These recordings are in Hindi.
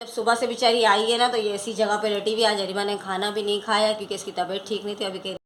सुबह से बेचारी आई है ना, तो ये ऐसी जगह पे लेटी हुई। आज अरीबा ने खाना भी नहीं खाया क्योंकि इसकी तबीयत ठीक नहीं थी। अभी कह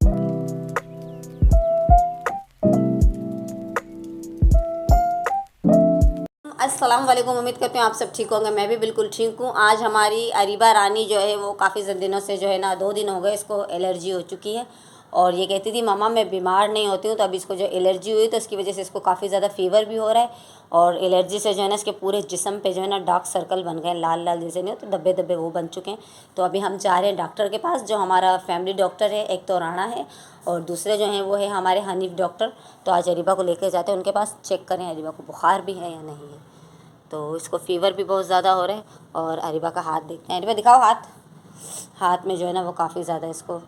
अस्सलाम वालेकुम, उम्मीद करती हूँ आप सब ठीक होंगे। मैं भी बिल्कुल ठीक हूँ। आज हमारी अरीबा रानी जो है वो काफ़ी दिनों से जो है ना, 2 दिन हो गए इसको एलर्जी हो चुकी है। और ये कहती थी मम्मा मैं बीमार नहीं होती हूँ, तो अब इसको जो एलर्जी हुई तो इसकी वजह से इसको काफ़ी ज़्यादा फ़ीवर भी हो रहा है। और एलर्जी से जो है ना इसके पूरे जिस्म पे जो है ना डार्क सर्कल बन गए, लाल लाल जैसे नहीं होते धब्बे धब्बे, वो बन चुके हैं। तो अभी हम जा रहे हैं डॉक्टर के पास, जो हमारा फैमिली डॉक्टर है। एक तो राणा है और दूसरे जो हैं वो है हमारे हनीफ डॉक्टर। तो आज अरीबा को लेकर जाते हैं उनके पास, चेक करें अरीबा को बुखार भी है या नहीं है। तो इसको फ़ीवर भी बहुत ज़्यादा हो रहा है। और अरीबा का हाथ देखते हैं। अरीबा दिखाओ हाथ। हाथ में जो है ना वो काफ़ी ज़्यादा इसको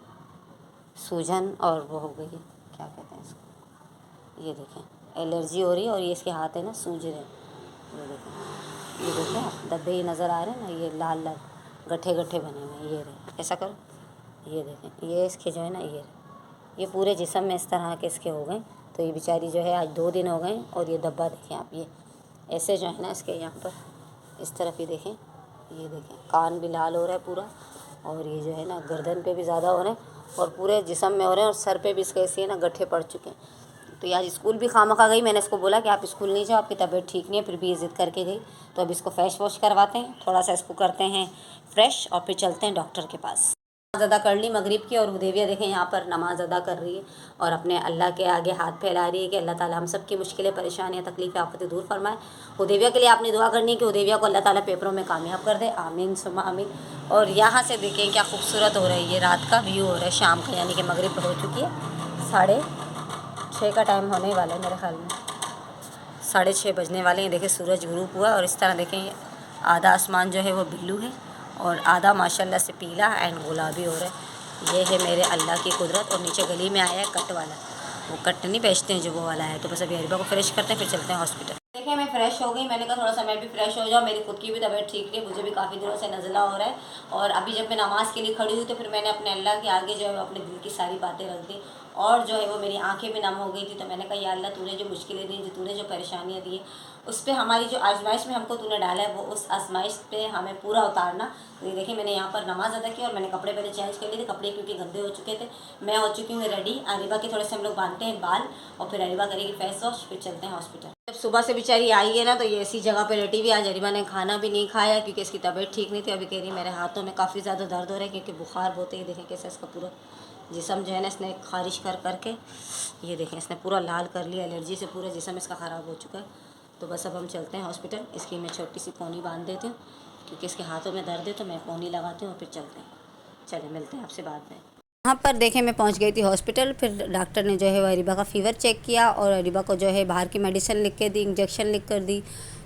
सूजन और वो हो गई है, क्या कहते हैं इसको, ये देखें एलर्जी हो रही है। और ये इसके हाथ है ना सूज रहे हैं, ये देखें आप धब्बे ये नज़र आ रहे हैं ना, ये लाल लाल गड्ढे गड्ढे बने हुए हैं। ये रहे, ऐसा करो, ये देखें ये इसके जो है ना ये पूरे जिस्म में इस तरह के इसके हो गए। तो ये बेचारी जो है आज 2 दिन हो गए। और ये धब्बा देखें आप, ये ऐसे जो है ना इसके यहाँ पर इस तरफ ही देखें, ये देखें कान भी लाल हो रहा है पूरा। और ये जो है ना गर्दन पे भी ज़्यादा हो रहे हैं और पूरे जिस्म में हो रहे हैं। और सर पे भी इसके ऐसे है ना गड्ढे पड़ चुके हैं। तो ये आज स्कूल भी खामखा गई। मैंने इसको बोला कि आप स्कूल नहीं जाओ, आपकी तबीयत ठीक नहीं है, फिर भी ये ज़िद करके गई। तो अब इसको फ्रेश वॉश करवाते हैं, थोड़ा सा इसको करते हैं फ्रेश और फिर चलते हैं डॉक्टर के पास। नमाज़ अदा कर ली मगरिब की। और हुदैबिया देखें यहाँ पर नमाज़ अदा कर रही है और अपने अल्लाह के आगे हाथ फैला रही है कि अल्लाह ताला हम सब की मुश्किलें, परेशानियाँ, तकलीफ़ें, आफतें दूर फरमाए। हुदैबिया के लिए आपने दुआ करनी है कि हुदैबिया को अल्लाह ताला पेपरों में कामयाब कर दे, आमीन सुम्मा आमीन। और यहाँ से देखें क्या खूबसूरत हो रही है, रात का व्यू हो रहा है शाम का, यानी कि मगरिब हो चुकी है। 6:30 का टाइम होने वाला है मेरे ख्याल में, 6:30 बजने वाले हैं। देखें सूरज गुरूब हुआ और इस तरह देखें आधा आसमान जो है वो ब्लू है और आधा माशाल्लाह से पीला एंड गुलाबी हो रहा है। ये है मेरे अल्लाह की कुदरत। और नीचे गली में आया है कट वाला, वो कट नहीं बेचते हैं जो वो वाला है। तो बस अभी अरीबा को फ्रेश करते हैं, फिर चलते हैं हॉस्पिटल। देखिए मैं फ़्रेश हो गई। मैंने कहा थोड़ा सा मैं भी फ्रेश हो जाऊँ, मेरी खुद की भी तबीयत ठीक नहीं, मुझे भी काफ़ी दिनों से नज़ला हो रहा है। और अभी जब मैं नमाज़ के लिए खड़ी हुई तो फिर मैंने अपने अल्लाह के आगे जो है अपने दिल की सारी बातें रख दी। और जो है वो मेरी आंखें भी नम हो गई थी। तो मैंने कहा या अल्लाह तूने जो मुश्किलें दी, तूने जो परेशानियाँ दी उस पर हमारी जो आजमाइश में हमको तूने डाला है, वो उस आजमाइश पे हमें पूरा उतारना। तो ये देखिए मैंने यहाँ पर नमाज़ अदा की और मैंने कपड़े पहले चेंज कर लिए थे, कपड़े क्योंकि गंदे हो चुके थे। मैं हो चुकी हूँ रेडी। अरीबा के थोड़े से हम लोग बांधते हैं बाल और फिर अरीबा करेगी फेस वॉश, फिर चलते हैं हॉस्पिटल। जब सुबह से बेचारी आई है ना, तो ये ऐसी जगह पे लेटी हुई। आज अरीबा ने खाना भी नहीं खाया क्योंकि इसकी तबीयत ठीक नहीं थी। अभी कह रही मेरे हाथों में काफ़ी ज़्यादा दर्द हो रहा है क्योंकि बुखार बहुत है। ये देखें कैसे इसका पूरा जिस्म जो है ना इसने खारिश कर करके, ये देखें इसने पूरा लाल कर लिया। एलर्जी से पूरा जिस्म इसका ख़राब हो चुका है। तो बस अब हम चलते हैं हॉस्पिटल। इसकी मैं छोटी सी पोनी बांध देती हूँ क्योंकि इसके हाथों में दर्द है, तो मैं पोनी लगाती हूँ और फिर चलते हैं। चले मिलते हैं आपसे बाद में। वहाँ पर देखें मैं पहुँच गई थी हॉस्पिटल। फिर डॉक्टर ने जो है वो अरीबा का फ़ीवर चेक किया और अरीबा को जो है बाहर की मेडिसिन लिख के दी, इंजेक्शन लिख कर दी।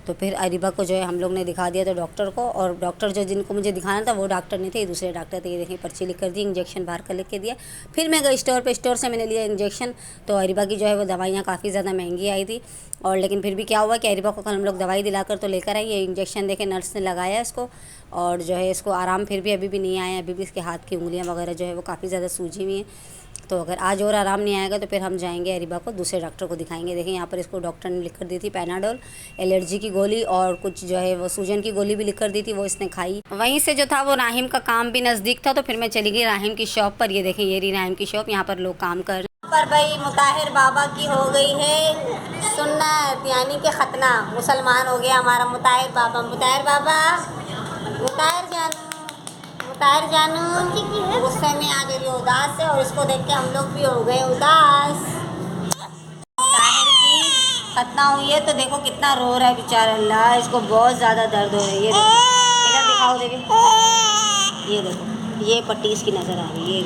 तो फिर अरीबा को जो है हम लोग ने दिखा दिया था डॉक्टर को। और डॉक्टर जो जिनको मुझे दिखाना था वो डॉक्टर नहीं थे, ये दूसरे डॉक्टर थे। ये देखें पर्ची लिख कर दी, इंजेक्शन बाहर का लिख के दिया। फिर मैं गई स्टोर पे, स्टोर से मैंने लिया इंजेक्शन। तो अरीबा की जो है वो दवाइयाँ काफ़ी ज़्यादा महंगी आई थी। और लेकिन फिर भी क्या हुआ कि अरीबा को कल हम लोग दवाई दिलाकर तो लेकर आए। ये इंजेक्शन देके नर्स ने लगाया इसको और जो है इसको आराम फिर भी अभी भी नहीं आया। अभी भी इसके हाथ की उंगलियां वगैरह जो है वो काफ़ी ज़्यादा सूजी हुई हैं। तो अगर आज और आराम नहीं आएगा तो फिर हम जाएंगे अरीबा को दूसरे डॉक्टर को दिखाएंगे। देखिए यहाँ पर इसको डॉक्टर ने लिख कर दी थी पैनाडोल, एलर्जी की गोली और कुछ जो है वो सूजन की गोली भी लिख कर दी थी, वो इसने खाई। वहीं से जो था वो राहिम का काम भी नज़दीक था, तो फिर मैं चली गई राहिम की शॉप पर। ये देखें ये रही राहिम की शॉप, यहाँ पर लोग काम कर पर भाई मुताहिर बाबा की हो गई है सुन्नत, यानी कि खतना। मुसलमान हो गया हमारा मुताहिर बाबा। मुताहिर बाबा, मुताहिर जानू गुस्से में आ गई, उदास है। और इसको देख के हम लोग भी हो गए उदास। मुताहिर की खतना हुई है तो देखो कितना रो रहा है बेचारा। अल्लाह इसको बहुत ज़्यादा दर्द हो रहा है। ये देखो, इधर दिखाओ, देखिए ये देखो, ये पट्टी इसकी नज़र आ रही है।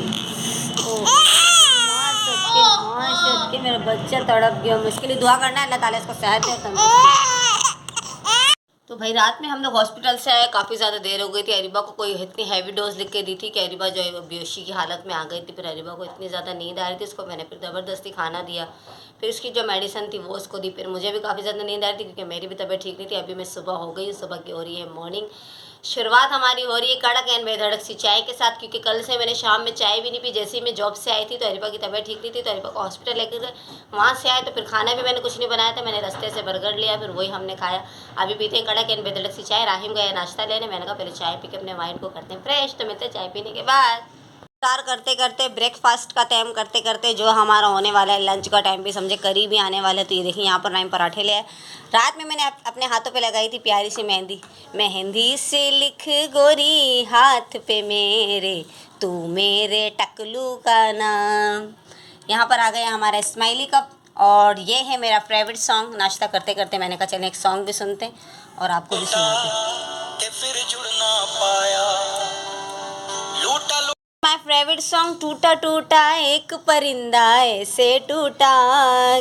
के मेरा बच्चा तड़प गया। इसके लिए दुआ करना है अल्लाह ताला इसको सेहत दे, तंदुरुस्ती। तो भाई रात में हम लोग हॉस्पिटल से आए, काफ़ी ज़्यादा देर हो गई थी। अरीबा को कोई इतनी हैवी डोज लिख के दी थी कि अरीबा जो है वो बेहोशी की हालत में आ गई थी। फिर अरीबा को इतनी ज़्यादा नींद आ रही थी, इसको मैंने फिर ज़बरदस्ती खाना दिया। फिर उसकी जो मेडिसिन थी वो उसको दी। फिर मुझे भी काफ़ी ज़्यादा नींद आ रही थी क्योंकि मेरी भी तबीयत ठीक नहीं थी। अभी मैं सुबह हो गई, सुबह की हो रही है मॉर्निंग। शुरुआत हमारी हो रही है कड़क एंड बेधड़क सी चाय के साथ, क्योंकि कल से मैंने शाम में चाय भी नहीं पी। जैसे ही मैं जॉब से आई थी तो अरीबा की तबीयत ठीक नहीं थी, तो अरीबा को हॉस्पिटल लेकर गए। वहाँ से आए तो फिर खाना भी मैंने कुछ नहीं बनाया था, मैंने रास्ते से बर्गर लिया, फिर वही हमने खाया। अभी पीते हैं कड़क एंड बेधड़क सी चाय। राहिम गया नाश्ता लेने, मैंने कहा पहले चाय पी के अपने माइंड को करते हैं फ्रेश। तो मिलते हैं चाय पीने के बाद। इफ्तार करते करते, ब्रेकफास्ट का टाइम करते करते जो हमारा होने वाला है लंच का टाइम भी समझे करीब ही आने वाला है। तो ये देखिए यहाँ पर नाइम पराठे ले आए। रात में मैंने अपने हाथों पे लगाई थी प्यारी सी मेहंदी। मेहंदी से लिख गोरी हाथ पे मेरे, तू मेरे टकलू का नाम। यहाँ पर आ गया हमारा स्माइली कप, और ये है मेरा फेवरेट सॉन्ग। नाश्ता करते करते मैंने कहा चलें एक सॉन्ग भी सुनते हैं और आपको भी सुनाते हैं। फिर जुड़ना पाया माय फेवरेट सॉन्ग टूटा टूटा एक परिंदा ऐसे टूटा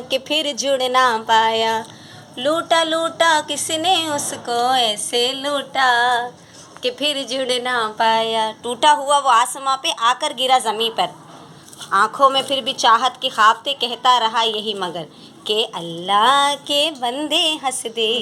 कि फिर जुड़ ना पाया। लूटा लूटा किसने उसको ऐसे लूटा कि फिर जुड़ ना पाया। टूटा हुआ वो आसमां पे आकर गिरा ज़मीं पर, आँखों में फिर भी चाहत की ख्वाब थे, कहता रहा यही मगर कि अल्लाह के बंदे हंस दे।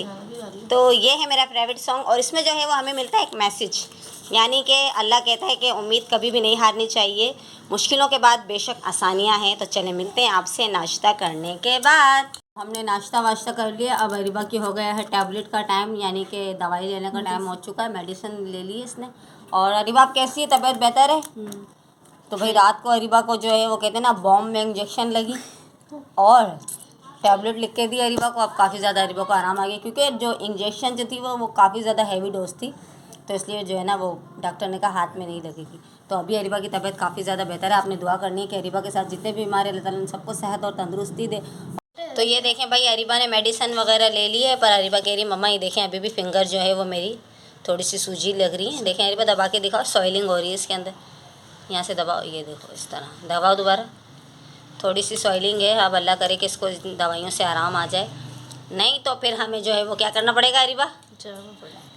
तो ये है मेरा फेवरेट सॉन्ग, और इसमें जो है वो हमें मिलता है एक मैसेज, यानी कि अल्लाह कहता है कि उम्मीद कभी भी नहीं हारनी चाहिए, मुश्किलों के बाद बेशक आसानियाँ हैं। तो चले मिलते हैं आपसे नाश्ता करने के बाद। हमने नाश्ता वाश्ता कर लिया। अब अरीबा की हो गया है टैबलेट का टाइम, यानी कि दवाई लेने का टाइम हो चुका है। मेडिसिन ले ली इसने। और अरीबा आप कैसी है, तबीयत बेहतर है? तो भाई रात को अरीबा को जो है वो कहते हैं ना बॉम्ब में इंजेक्शन लगी और टैबलेट लिख के दी अरीबा को। अब काफ़ी ज़्यादा अरीबा को आराम आ गया, क्योंकि जो इंजेक्शन जो थी वो काफ़ी ज़्यादा हैवी डोज थी, तो इसलिए जो है ना वो डॉक्टर ने कहा हाथ में नहीं लगेगी। तो अभी अरीबा की तबीयत काफ़ी ज़्यादा बेहतर है। आपने दुआ करनी है कि अरीबा के साथ जितने भी बीमार है अल्लाह ताला उन सबको सेहत और तंदुरुस्ती दे। तो ये देखें भाई अरीबा ने मेडिसिन वगैरह ले ली है, पर अरीबा कह रही मम्मा ये देखें अभी भी फिंगर जो है वो मेरी थोड़ी सी सूजी लग रही है। देखें अरीबा दबा के दिखाओ, सॉइलिंग हो रही है इसके अंदर। यहाँ से दबाओ, ये देखो इस तरह दबाओ दोबारा, थोड़ी सी सॉइलिंग है। अब अल्लाह करे कि इसको दवाइयों से आराम आ जाए, नहीं तो फिर हमें जो है वो क्या करना पड़ेगा अरीबा,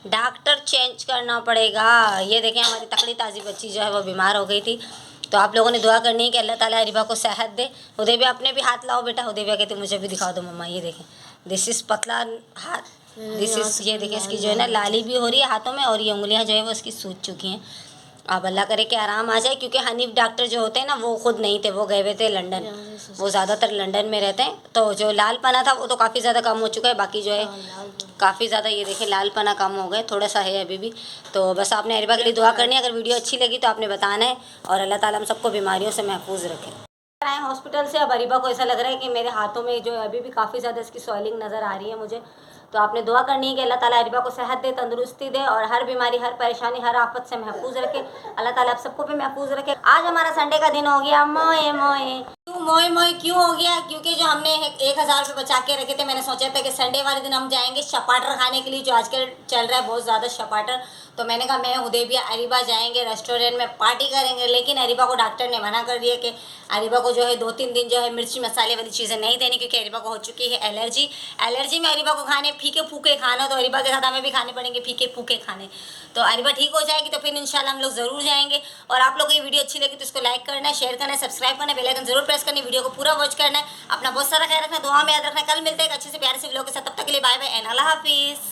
डॉक्टर चेंज करना पड़ेगा। ये देखें हमारी तकड़ी ताज़ी बच्ची जो है वो बीमार हो गई थी। तो आप लोगों ने दुआ करनी है कि अल्लाह ताला अरीबा को सेहत दे। उदैबिया अपने भी हाथ लाओ बेटा। उदैबिया कहती मुझे भी दिखाओ दो मम्मा। ये देखें दिस इज़ पतला हाथ, दिस इज़, ये देखें इसकी जो है ना लाली भी हो रही है हाथों में, और ये उंगलियां जो है वो इसकी सूज चुकी हैं। अब अल्लाह करे कि आराम आ जाए, क्योंकि हनीफ डॉक्टर जो होते हैं ना वो खुद नहीं थे, वो गए हुए थे लंदन। वो ज़्यादातर लंदन में रहते हैं। तो जो लाल पना था वो तो काफ़ी ज़्यादा कम हो चुका है, बाकी जो है काफ़ी ज़्यादा ये देखें लाल पना कम हो गए, थोड़ा सा है अभी भी। तो बस आपने अरीबा के लिए दुआ करनी है। अगर वीडियो अच्छी लगी तो आपने बताना है, और अल्लाह ताला हम सबको बीमारियों से महफूज रखे। आए हॉस्पिटल से, अब अरीबा को ऐसा लग रहा है कि मेरे हाथों में जो है अभी भी काफ़ी ज़्यादा इसकी सॉइलिंग नज़र आ रही है मुझे। तो आपने दुआ करनी है कि अल्लाह ताला अरीबा को सेहत दे, तंदुरुस्ती दे, और हर बीमारी, हर परेशानी, हर आफत से महफूज रखे। अल्लाह ताला आप सबको भी महफूज रखे। आज हमारा संडे का दिन हो गया मोए मोए। क्यों मोए मोए क्यों हो गया? क्योंकि जो हमने 1000 रुपये बचा के रखे थे, मैंने सोचा था कि संडे वाले दिन हम जाएंगे शपाटर खाने के लिए, जो आजकल चल रहा है बहुत ज़्यादा शपाटर। तो मैंने कहा मैं उदैबिया अरीबा जाएंगे रेस्टोरेंट में पार्टी करेंगे, लेकिन अरीबा को डॉक्टर ने मना कर दिया कि अरीबा को जो है 2-3 दिन जो है मिर्ची मसाले वाली चीज़ें नहीं देनी, क्योंकि अरीबा को हो चुकी है एलर्जी। एलर्जी में अरीबा को खाने फीके फूके खाना, तो अरीबा के साथ हमें भी खाने पड़ेंगे फीके फूके खाने। तो अरीबा ठीक हो जाएगी तो फिर इंशाल्लाह हम लोग ज़रूर जाएंगे। और आप लोग को ये वीडियो अच्छी लगी तो इसको लाइक करना है, शेयर करना है, सब्सक्राइब करना है, बेल आइकन जरूर प्रेस करनी है, वीडियो को पूरा वॉच करना है। अपना बहुत सारा ख्याल रखना, दुआ में याद रखना। कल मिलते हैं एक अच्छे से प्यारे से व्लॉग के साथ, तब तक के लिए बाय बाय एंड अल्लाह हाफिज़।